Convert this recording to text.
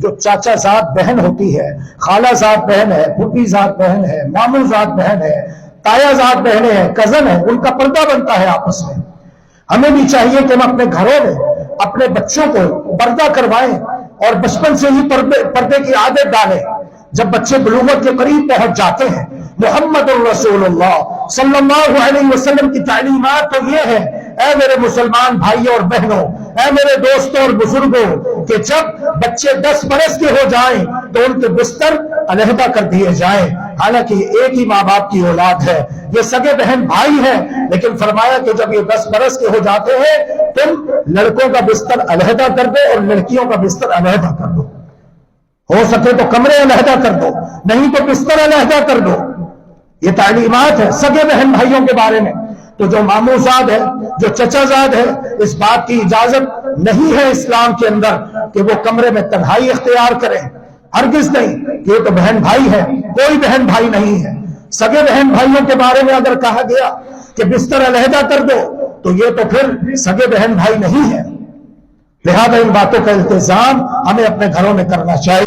جو چاچا زاد بہن ہوتی ہے، خالہ زاد بہن ہے، پھوپھی زاد بہن ہے، ماموں زاد بہن ہے، تایا زاد بہنیں ہیں، کزن ہیں، ان کا پردہ بنتا ہے آپس میں۔ ہمیں بھی چاہیے کہ ہم اپنے گھروں میں اپنے بچوں کو پردہ کروائیں اور بچپن سے ہی پردے کی عادت ڈالیں۔ جب بچے بلوغت کے قریب پہنچ جاتے ہیں، محمد الرسول اللہ صلی اللہ علیہ وسلم کی تعلیمات تو یہ ہے، اے میرے مسلمان بھائیوں اور بہنوں، اے میرے دوستوں اور بزرگوں، کہ جب بچے 10 برس کے ہو جائیں تو ان کے بستر علیحدہ کر دیے جائیں۔ حالانکہ یہ ایک ہی ماں باپ کی اولاد ہے، یہ سگے بہن بھائی ہیں، لیکن فرمایا کہ جب یہ 10 برس کے ہو جاتے ہیں تم لڑکوں کا بستر علیحدہ کر دو اور لڑکیوں کا بستر علیحدہ کر دو، ہو سکے تو کمرے علیحدہ کر دو، نہیں تو بستر علیحدہ کر دو۔ یہ تعلیمات ہے سگے بہن بھائیوں کے بارے میں۔ تو جو ماموں زاد ہے، جو چچا زاد ہے، اس بات کی اجازت نہیں ہے اسلام کے اندر کہ وہ کمرے میں تنہائی اختیار کریں، ہرگز نہیں۔ یہ تو بہن بھائی ہے، کوئی بہن بھائی نہیں ہے۔ سگے بہن بھائیوں کے بارے میں اگر کہا گیا کہ بستر علیحدہ کر دو تو یہ تو پھر سگے بہن بھائی نہیں ہے۔ لہذا ان باتوں کا التزام ہمیں اپنے گھروں میں کرنا چاہیے۔